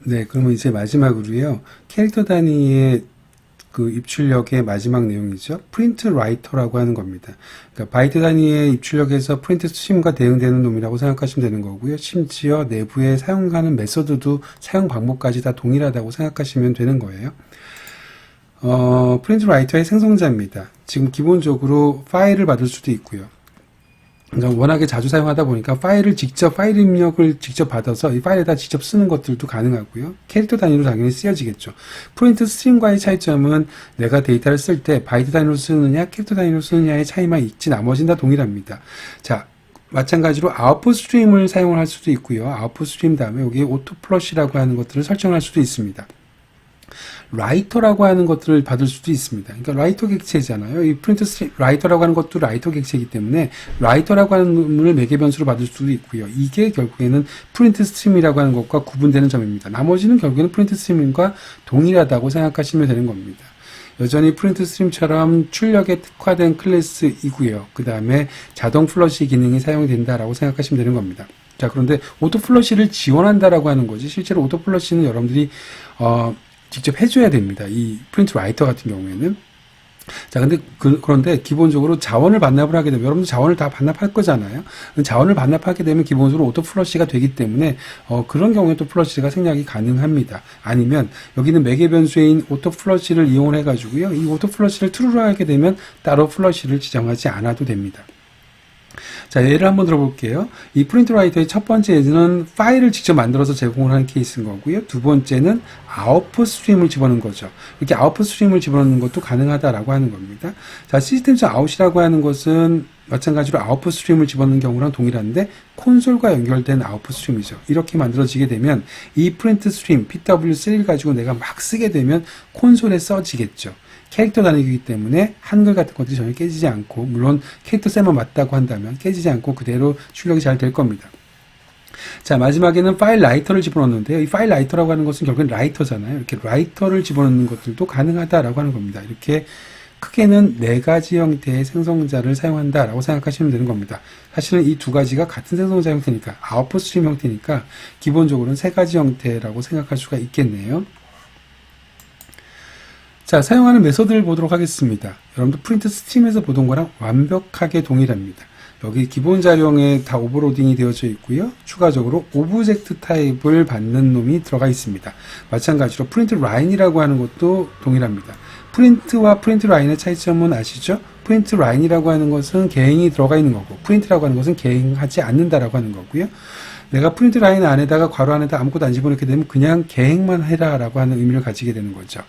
네, 그러면 이제 마지막으로요. 캐릭터 단위의 그 입출력의 마지막 내용이죠. 프린트 라이터라고 하는 겁니다. 그러니까 바이트 단위의 입출력에서 프린트 스트림과 대응되는 놈이라고 생각하시면 되는 거고요. 심지어 내부에 사용하는 메서드도 사용 방법까지 다 동일하다고 생각하시면 되는 거예요. 프린트 라이터의 생성자입니다. 지금 기본적으로 파일을 받을 수도 있고요. 그러니까 워낙에 자주 사용하다 보니까 파일 입력을 직접 받아서 이 파일에다 직접 쓰는 것들도 가능하고요. 캐릭터 단위로 당연히 쓰여지겠죠. 프린트 스트림과의 차이점은 내가 데이터를 쓸 때 바이트 단위로 쓰느냐, 캐릭터 단위로 쓰느냐의 차이만 있지 나머지는 다 동일합니다. 자, 마찬가지로 아웃풋 스트림을 사용을 할 수도 있고요. 아웃풋 스트림 다음에 여기 오토 플러시라고 하는 것들을 설정할 수도 있습니다. 라이터라고 하는 것들을 받을 수도 있습니다. 그러니까 라이터 객체잖아요. 이 프린트 스트림, 라이터라고 하는 것도 라이터 객체이기 때문에 라이터라고 하는 놈을 매개 변수로 받을 수도 있고요. 이게 결국에는 프린트 스트림이라고 하는 것과 구분되는 점입니다. 나머지는 결국에는 프린트 스트림과 동일하다고 생각하시면 되는 겁니다. 여전히 프린트 스트림처럼 출력에 특화된 클래스이고요. 그 다음에 자동 플러시 기능이 사용된다라고 생각하시면 되는 겁니다. 자, 그런데 오토 플러시를 지원한다라고 하는 거지. 실제로 오토 플러시는 여러분들이 직접 해줘야 됩니다. 이 프린트 라이터 같은 경우에는. 자, 근데 그런데 기본적으로 자원을 반납을 하게 되면 여러분들 자원을 다 반납할 거잖아요. 자원을 반납하게 되면 기본적으로 오토 플러시가 되기 때문에 그런 경우에 또 플러시가 생략이 가능합니다. 아니면 여기는 매개 변수인 오토 플러시를 이용을 해가지고요. 이 오토 플러시를 true로 하게 되면 따로 플러시를 지정하지 않아도 됩니다. 자, 예를 한번 들어볼게요. 이 프린트 라이터의 첫 번째 예는 파일을 직접 만들어서 제공을 하는 케이스인 거고요. 두 번째는 아웃풋 스트림을 집어넣는 거죠. 이렇게 아웃풋 스트림을 집어넣는 것도 가능하다라고 하는 겁니다. 자, 시스템.out이라고 하는 것은 마찬가지로 아웃풋 스트림을 집어넣는 경우랑 동일한데 콘솔과 연결된 아웃풋 스트림이죠. 이렇게 만들어지게 되면 이 프린트 스트림 PW3를 가지고 내가 막 쓰게 되면 콘솔에 써지겠죠. 캐릭터 단위이기 때문에 한글 같은 것들이 전혀 깨지지 않고, 물론 캐릭터 셈만 맞다고 한다면 깨지지 않고 그대로 출력이 잘 될 겁니다. 자, 마지막에는 파일 라이터를 집어넣는데요. 이 파일 라이터라고 하는 것은 결국엔 라이터잖아요. 이렇게 라이터를 집어넣는 것들도 가능하다라고 하는 겁니다. 이렇게 크게는 4가지 형태의 생성자를 사용한다라고 생각하시면 되는 겁니다. 사실은 이 두 가지가 같은 생성자 형태니까, 아웃풋 스트림 형태니까 기본적으로는 3가지 형태라고 생각할 수가 있겠네요. 자, 사용하는 메서드를 보도록 하겠습니다. 여러분들 프린트 스트림에서 보던 거랑 완벽하게 동일합니다. 여기 기본 자료에 다 오버로딩이 되어져 있고요. 추가적으로 오브젝트 타입을 받는 놈이 들어가 있습니다. 마찬가지로 프린트 라인이라고 하는 것도 동일합니다. 프린트와 프린트 라인의 차이점은 아시죠? 프린트 라인이라고 하는 것은 개행이 들어가 있는 거고, 프린트라고 하는 것은 개행하지 않는다라고 하는 거고요. 내가 프린트 라인 안에다가 괄호 안에다 아무것도 안 집어넣게 되면 그냥 개행만 해라라고 하는 의미를 가지게 되는 거죠.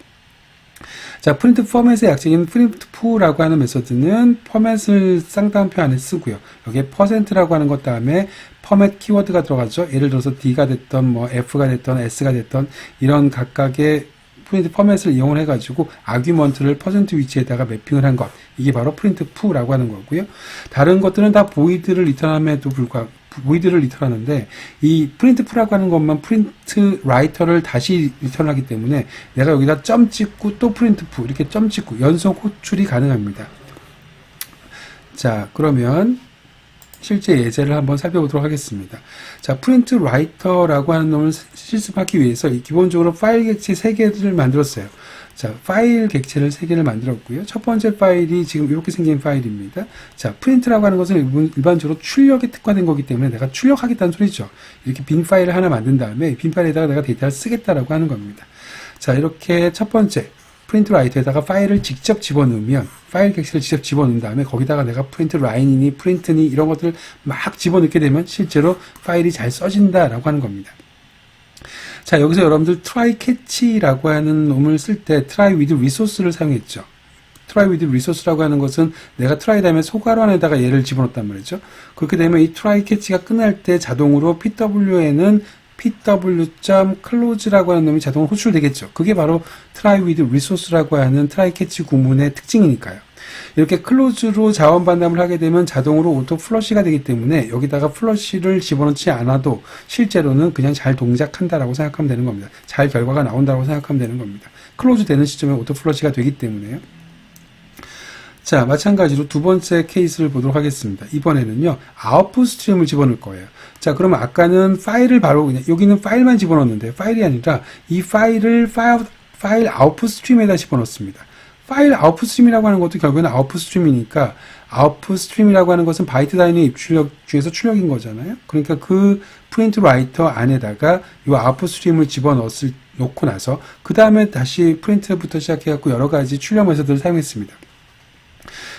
자, 프린트 포맷의 약자인 printf라고 하는 메서드는 포맷을 쌍따옴표 안에 쓰고요. 여기에 %라고 하는 것 다음에 포맷 키워드가 들어가죠. 예를 들어서 D가 됐던 뭐 F가 됐던 S가 됐던 이런 각각의 프린트 포맷을 이용을 해가지고 아규먼트를 % 위치에다가 매핑을 한 것. 이게 바로 printf라고 하는 거고요. 다른 것들은 다 보이드를 리턴함에도 불구하고 보이드를 리턴하는데 이 printf라고 하는 것만 프린트 라이터를 다시 리턴하기 때문에 내가 여기다 점 찍고 또 printf 이렇게 점 찍고 연속 호출이 가능합니다. 자, 그러면 실제 예제를 한번 살펴보도록 하겠습니다. 자, 프린트 라이터라고 하는 놈을 실습하기 위해서 기본적으로 파일 객체 3개를 만들었어요. 자, 파일 객체를 3개를 만들었고요. 첫 번째 파일이 지금 이렇게 생긴 파일입니다. 자, 프린트라고 하는 것은 일반적으로 출력에 특화된 거기 때문에 내가 출력하겠다는 소리죠. 이렇게 빈 파일을 하나 만든 다음에 빈 파일에다가 내가 데이터를 쓰겠다라고 하는 겁니다. 자, 이렇게 첫 번째 프린트 라이터에다가 파일을 직접 집어넣으면 파일 객체를 직접 집어넣은 다음에 거기다가 내가 프린트 라인이니 프린트니 이런 것들을 막 집어넣게 되면 실제로 파일이 잘 써진다라고 하는 겁니다. 자, 여기서 여러분들 try catch라고 하는 놈을 쓸 때 try with resource를 사용했죠. try with resource라고 하는 것은 내가 try 다음에 소괄호 안에다가 얘를 집어넣었단 말이죠. 그렇게 되면 이 try catch가 끝날 때 자동으로 pw에는 pw.close라고 하는 놈이 자동으로 호출되겠죠. 그게 바로 try with resource라고 하는 try catch 구문의 특징이니까요. 이렇게 클로즈로 자원 반납을 하게 되면 자동으로 오토 플러시가 되기 때문에 여기다가 플러시를 집어넣지 않아도 실제로는 그냥 잘 동작한다라고 생각하면 되는 겁니다. 잘 결과가 나온다고 생각하면 되는 겁니다. 클로즈 되는 시점에 오토 플러시가 되기 때문에요. 자, 마찬가지로 두 번째 케이스를 보도록 하겠습니다. 이번에는요, 아웃풋 스트림을 집어넣을 거예요. 자, 그러면 아까는 파일을 바로 그냥, 여기는 파일만 집어넣었는데, 파일이 아니라 이 파일을 파일 아웃풋 스트림에다 집어넣습니다. 파일 아웃풋 스트림이라고 하는 것도 결국에는 아웃풋 스트림이니까, 아웃풋 스트림이라고 하는 것은 바이트 단위 입출력 중에서 출력인 거잖아요. 그러니까 그 프린트 라이터 안에다가 이 아웃풋 스트림을 놓고 나서, 그 다음에 다시 프린트부터 시작해갖고 여러 가지 출력 메서드를 사용했습니다.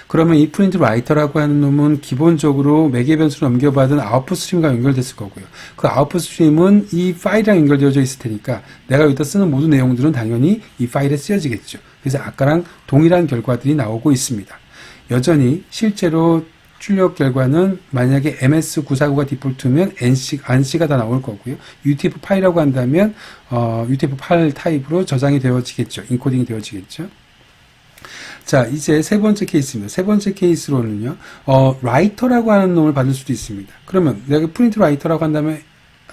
그러면 이 프린트 라이터라고 하는 놈은 기본적으로 매개 변수로 넘겨받은 아웃풋 스트림과 연결됐을 거고요. 그 아웃풋 스트림은 이 파일이랑 연결되어져 있을 테니까 내가 여기다 쓰는 모든 내용들은 당연히 이 파일에 쓰여지겠죠. 그래서 아까랑 동일한 결과들이 나오고 있습니다. 여전히 실제로 출력 결과는 만약에 MS949가 디폴트면 ANSI가 다 나올 거고요. UTF 파일이라고 한다면 UTF 파일 타입으로 저장이 되어지겠죠. 인코딩이 되어지겠죠. 자, 이제 세 번째 케이스입니다. 세 번째 케이스로는요, 라이터라고 하는 놈을 받을 수도 있습니다. 그러면 내가 프린트 라이터라고 한다면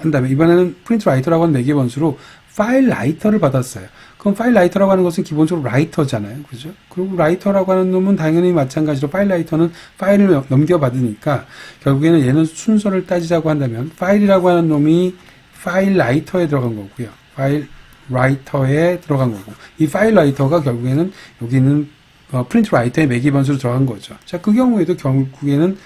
이번에는 프린트 라이터라고 하는 매개 변수로 파일 라이터를 받았어요. 그럼 파일 라이터라고 하는 것은 기본적으로 라이터잖아요. 그죠? 그리고 라이터라고 하는 놈은 당연히 마찬가지로 파일 라이터는 파일을 넘겨받으니까 결국에는 얘는 순서를 따지자고 한다면 파일이라고 하는 놈이 파일 라이터에 들어간 거고요. 파일 라이터에 들어간 거고, 이 파일 라이터가 결국에는 여기는 프린트 라이터의 매개 변수로 들어간 거죠. 자, 그 경우에도 결국에는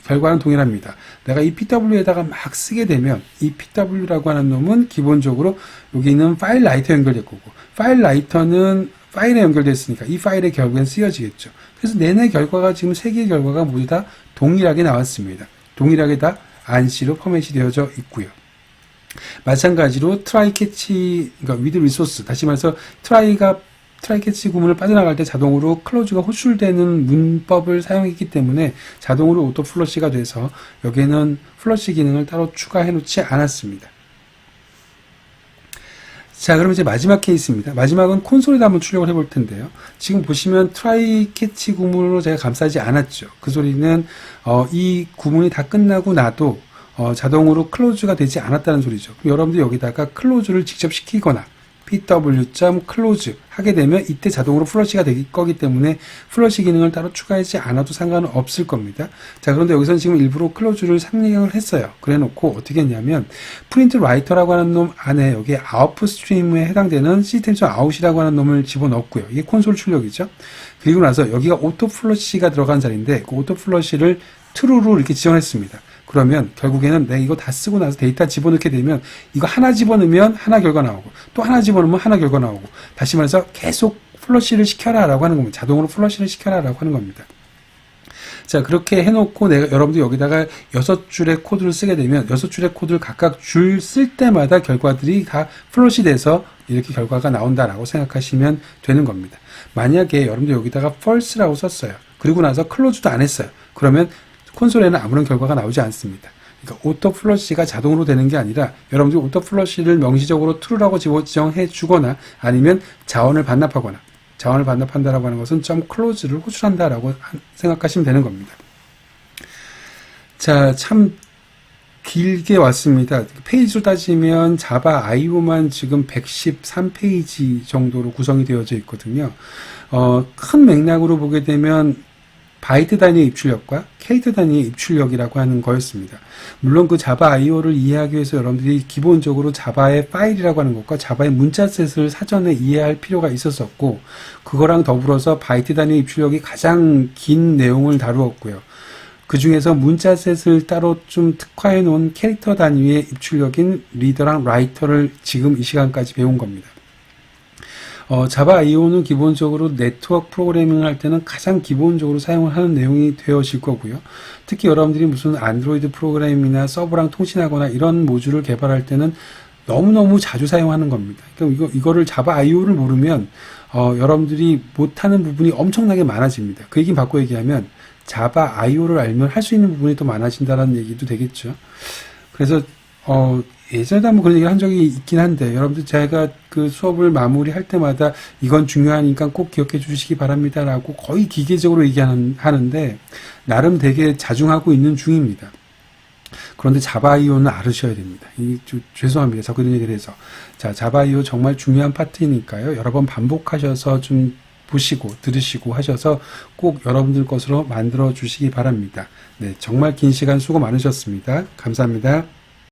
결과는 동일합니다. 내가 이 PW에다가 막 쓰게 되면 이 PW라고 하는 놈은 기본적으로 여기 있는 파일 라이터에 연결될 거고, 파일 라이터는 파일에 연결됐으니까 이 파일에 결국엔 쓰여지겠죠. 그래서 내내 결과가 지금 세 개의 결과가 모두 다 동일하게 나왔습니다. 동일하게 다 ANSI로 포맷이 되어져 있고요. 마찬가지로 트라이 캐치, 그러니까 with resource, 다시 말해서 트라이 캐치 구문을 빠져나갈 때 자동으로 클로즈가 호출되는 문법을 사용했기 때문에 자동으로 오토 플러시가 돼서 여기에는 플러시 기능을 따로 추가해 놓지 않았습니다. 자, 그럼 이제 마지막 케이스입니다. 마지막은 콘솔에다 한번 출력을 해볼 텐데요. 지금 보시면 트라이 캐치 구문으로 제가 감싸지 않았죠. 그 소리는 이 구문이 다 끝나고 나도 자동으로 클로즈가 되지 않았다는 소리죠. 그럼 여러분들 여기다가 클로즈를 직접 시키거나 pw.close 하게 되면 이때 자동으로 플러시가 될 거기 때문에 플러시 기능을 따로 추가하지 않아도 상관은 없을 겁니다. 자, 그런데 여기서는 지금 일부러 클로즈를 상명을 했어요. 그래 놓고 어떻게 했냐면 프린트 라이터라고 하는 놈 안에 여기에 아웃풋 스트림에 해당되는 시스템.out이라고 하는 놈을 집어넣었고요. 이게 콘솔 출력이죠. 그리고 나서 여기가 오토 플러시가 들어간 자리인데 그 오토 플러시를 true로 이렇게 지정했습니다. 그러면 결국에는 내가 이거 다 쓰고 나서 데이터 집어넣게 되면 이거 하나 집어넣으면 하나 결과 나오고 또 하나 집어넣으면 하나 결과 나오고, 다시 말해서 계속 플러시를 시켜라 라고 하는 겁니다. 자동으로 플러시를 시켜라 라고 하는 겁니다. 자, 그렇게 해놓고 내가 여러분들 여기다가 6줄의 코드를 쓰게 되면 6줄의 코드를 각각 줄 쓸 때마다 결과들이 다 플러시 돼서 이렇게 결과가 나온다라고 생각하시면 되는 겁니다. 만약에 여러분들 여기다가 false라고 썼어요. 그리고 나서 클로즈도 안 했어요. 그러면 콘솔에는 아무런 결과가 나오지 않습니다. 그러니까 오토 플러시가 자동으로 되는 게 아니라 여러분들이 오토 플러시를 명시적으로 true라고 지정해 주거나 아니면 자원을 반납하거나, 자원을 반납한다라고 하는 것은 .close를 호출한다라고 생각하시면 되는 겁니다. 자, 참 길게 왔습니다. 페이지로 따지면 자바 IO만 지금 113페이지 정도로 구성이 되어져 있거든요. 큰 맥락으로 보게 되면 바이트 단위의 입출력과 캐릭터 단위의 입출력이라고 하는 거였습니다. 물론 그 자바 IO를 이해하기 위해서 여러분들이 기본적으로 자바의 파일이라고 하는 것과 자바의 문자셋을 사전에 이해할 필요가 있었었고, 그거랑 더불어서 바이트 단위의 입출력이 가장 긴 내용을 다루었고요. 그 중에서 문자셋을 따로 좀 특화해 놓은 캐릭터 단위의 입출력인 리더랑 라이터를 지금 이 시간까지 배운 겁니다. 자바 IO는 기본적으로 네트워크 프로그래밍을 할 때는 가장 기본적으로 사용을 하는 내용이 되어질 거고요. 특히 여러분들이 무슨 안드로이드 프로그램이나 서버랑 통신하거나 이런 모듈을 개발할 때는 너무너무 자주 사용하는 겁니다. 그러니까 이거를 자바 IO를 모르면 여러분들이 못하는 부분이 엄청나게 많아집니다. 그 얘기는 바꿔 얘기하면 자바 IO를 알면 할 수 있는 부분이 더 많아진다는 얘기도 되겠죠. 그래서 예전에도 한번 그런 얘기를 한 적이 있긴 한데, 여러분들 제가 그 수업을 마무리할 때마다 이건 중요하니까 꼭 기억해 주시기 바랍니다라고 거의 기계적으로 얘기하는데 나름 되게 자중하고 있는 중입니다. 그런데 자바이오는 알으셔야 됩니다. 죄송합니다. 자꾸 이런 얘기를 해서. 자, 자바이오 정말 중요한 파트니까요. 여러 번 반복하셔서 좀 보시고 들으시고 하셔서 꼭 여러분들 것으로 만들어 주시기 바랍니다. 네, 정말 긴 시간 수고 많으셨습니다. 감사합니다.